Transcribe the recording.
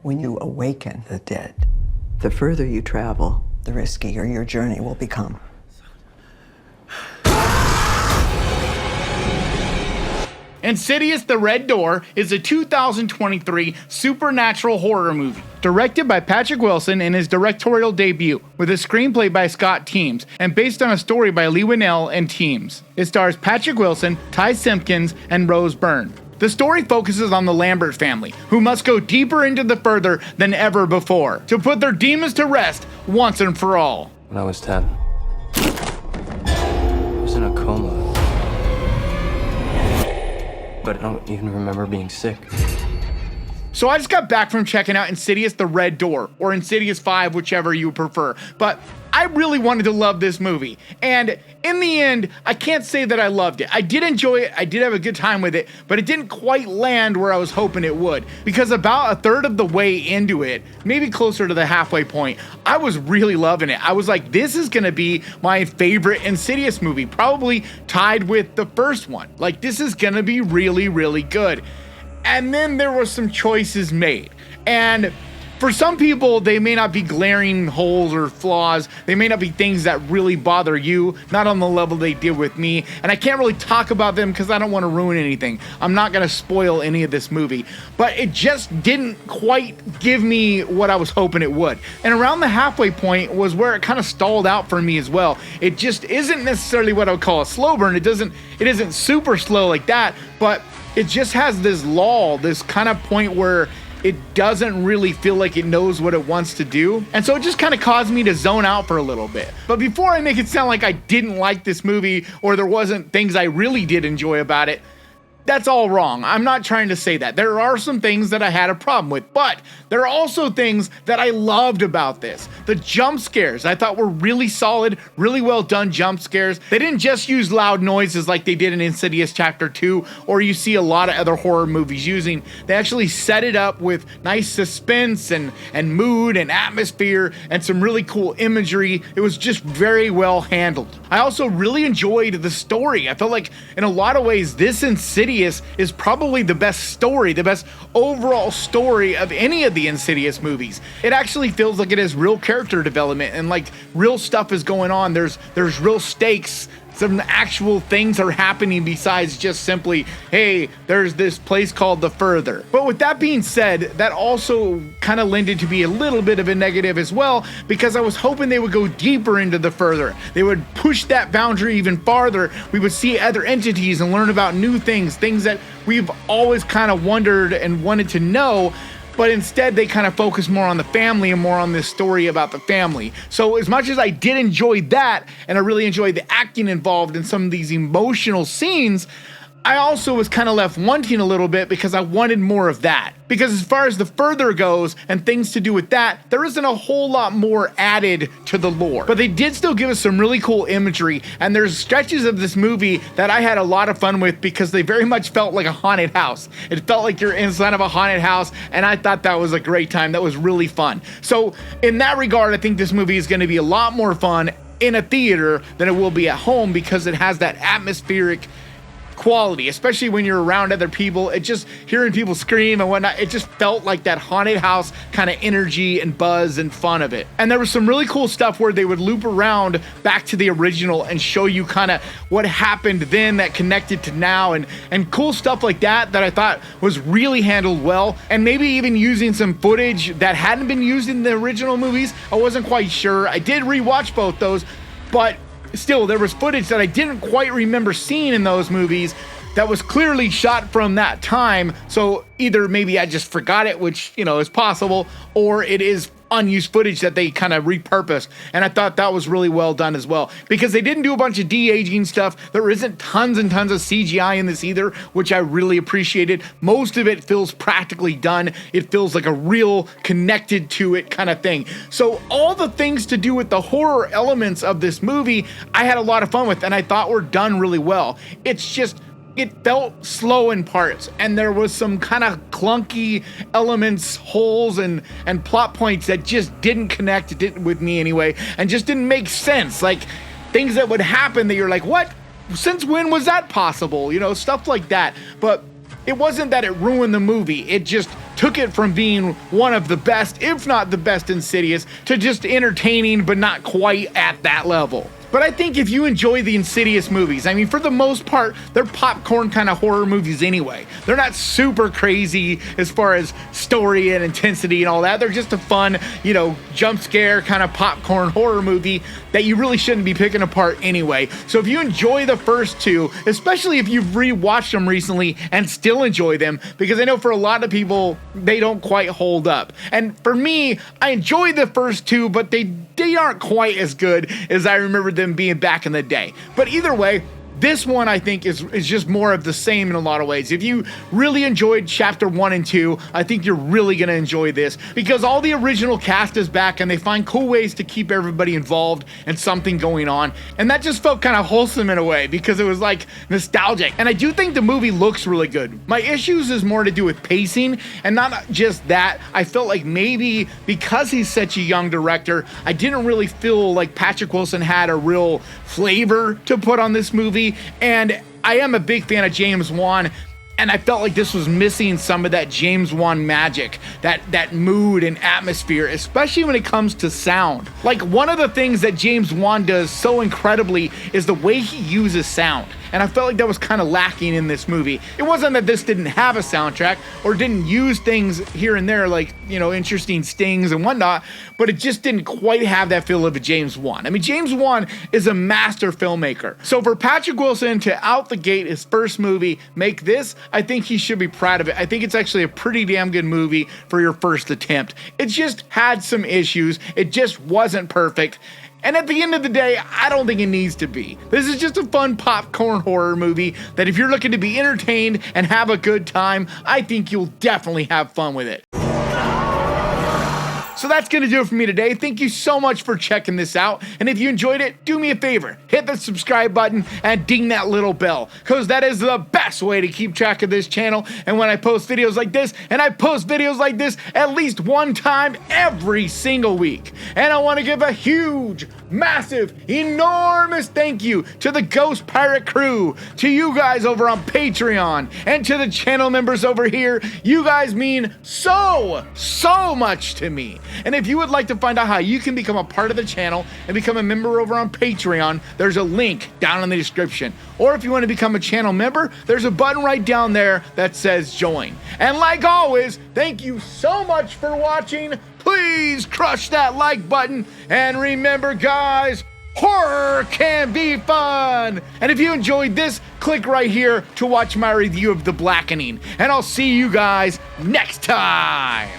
when you awaken the dead. The further you travel, the riskier your journey will become. Insidious: The Red Door is a 2023 supernatural horror movie, directed by Patrick Wilson in his directorial debut, with a screenplay by Scott Teems, and based on a story by Lee Winnell and Teems. It stars Patrick Wilson, Ty Simpkins, and Rose Byrne. The story focuses on the Lambert family, who must go deeper into the further than ever before, to put their demons to rest once and for all. When I was 10, I was in a coma. But I don't even remember being sick. So I just got back from checking out Insidious: The Red Door, or Insidious 5, whichever you prefer. But I really wanted to love this movie. And in the end, I can't say that I loved it. I did enjoy it, I did have a good time with it, but it didn't quite land where I was hoping it would. Because about a third of the way into it, maybe closer to the halfway point, I was really loving it. I was like, this is gonna be my favorite Insidious movie, probably tied with the first one. Like, this is gonna be really, really good. And then there were some choices made. And for some people, they may not be glaring holes or flaws. They may not be things that really bother you, not on the level they did with me. And I can't really talk about them because I don't want to ruin anything. I'm not going to spoil any of this movie. But it just didn't quite give me what I was hoping it would. And around the halfway point was where it kind of stalled out for me as well. It just isn't necessarily what I would call a slow burn. It isn't super slow like that, but it just has this lull, this kind of point where it doesn't really feel like it knows what it wants to do. And so it just kind of caused me to zone out for a little bit. But before I make it sound like I didn't like this movie or there wasn't things I really did enjoy about it, that's all wrong. I'm not trying to say that. There are some things that I had a problem with, but there are also things that I loved about this. The jump scares I thought were really solid, really well done jump scares. They didn't just use loud noises like they did in Insidious Chapter 2, or you see a lot of other horror movies using. They actually set it up with nice suspense and mood and atmosphere and some really cool imagery. It was just very well handled. I also really enjoyed the story. I felt like in a lot of ways this Insidious is probably the best story, the best overall story of any of the Insidious movies. It actually feels like it has real character development and like real stuff is going on. There's real stakes. Some actual things are happening besides just simply, hey, there's this place called The Further. But with that being said, that also kind of lended to be a little bit of a negative as well, because I was hoping they would go deeper into The Further. They would push that boundary even farther. We would see other entities and learn about new things that we've always kind of wondered and wanted to know. But instead they kind of focus more on the family and more on this story about the family. So as much as I did enjoy that, and I really enjoyed the acting involved in some of these emotional scenes, I also was kind of left wanting a little bit because I wanted more of that. Because as far as The Further goes and things to do with that, there isn't a whole lot more added to the lore. But they did still give us some really cool imagery, and there's stretches of this movie that I had a lot of fun with because they very much felt like a haunted house. It felt like you're inside of a haunted house, and I thought that was a great time. That was really fun. So in that regard, I think this movie is going to be a lot more fun in a theater than it will be at home because it has that atmospheric quality, especially when you're around other people. It just, hearing people scream and whatnot, it just felt like that haunted house kind of energy and buzz and fun of it. And there was some really cool stuff where they would loop around back to the original and show you kind of what happened then that connected to now, and cool stuff like that I thought was really handled well. And maybe even using some footage that hadn't been used in the original movies. I wasn't quite sure. I did rewatch both those, but still, there was footage that I didn't quite remember seeing in those movies that was clearly shot from that time. So either maybe I just forgot it, which, is possible, or it is unused footage that they kind of repurposed. And I thought that was really well done as well, because they didn't do a bunch of de-aging stuff. There isn't tons and tons of CGI in this either, which I really appreciated. Most of it feels practically done. It feels like a real connected to it kind of thing. So all the things to do with the horror elements of this movie, I had a lot of fun with, and I thought were done really well. It's just, it felt slow in parts, and there was some kind of clunky elements, holes, and plot points that just didn't connect with me anyway, and just didn't make sense. Like things that would happen that you're like, what? Since when was that possible? Stuff like that. But it wasn't that it ruined the movie. It just took it from being one of the best, if not the best Insidious, to just entertaining, but not quite at that level. But I think if you enjoy the Insidious movies, I mean, for the most part, they're popcorn kind of horror movies anyway. They're not super crazy as far as story and intensity and all that. They're just a fun, jump scare kind of popcorn horror movie that you really shouldn't be picking apart anyway. So if you enjoy the first two, especially if you've rewatched them recently and still enjoy them, because I know for a lot of people, they don't quite hold up. And for me, I enjoy the first two, but they aren't quite as good as I remember them being back in the day. But either way, this one I think is just more of the same in a lot of ways. If you really enjoyed chapter 1 and 2, I think you're really going to enjoy this because all the original cast is back and they find cool ways to keep everybody involved and something going on. And that just felt kind of wholesome in a way because it was like nostalgic. And I do think the movie looks really good. My issues is more to do with pacing and not just that. I felt like maybe because he's such a young director, I didn't really feel like Patrick Wilson had a real flavor to put on this movie. And I am a big fan of James Wan, and I felt like this was missing some of that James Wan magic, that mood and atmosphere, especially when it comes to sound. Like, one of the things that James Wan does so incredibly is the way he uses sound. And I felt like that was kind of lacking in this movie. It wasn't that this didn't have a soundtrack or didn't use things here and there like, interesting stings and whatnot, but it just didn't quite have that feel of a James Wan. I mean, James Wan is a master filmmaker. So for Patrick Wilson to out the gate his first movie, make this, I think he should be proud of it. I think it's actually a pretty damn good movie for your first attempt. It just had some issues. It just wasn't perfect. And at the end of the day, I don't think it needs to be. This is just a fun popcorn horror movie that if you're looking to be entertained and have a good time, I think you'll definitely have fun with it. So that's going to do it for me today. Thank you so much for checking this out. And if you enjoyed it, do me a favor. Hit the subscribe button and ding that little bell, because that is the best way to keep track of this channel. And when I post videos like this, and I post videos like this at least one time every single week. And I want to give a huge, massive, enormous thank you to the Ghost Pirate crew, to you guys over on Patreon, and to the channel members over here. You guys mean so much to me. And if you would like to find out how you can become a part of the channel and become a member over on Patreon, there's a link down in the description. Or if you want to become a channel member, there's a button right down there that says join. And like always, thank you so much for watching. Please crush that like button. And remember, guys, horror can be fun. And if you enjoyed this, click right here to watch my review of The Blackening. And I'll see you guys next time.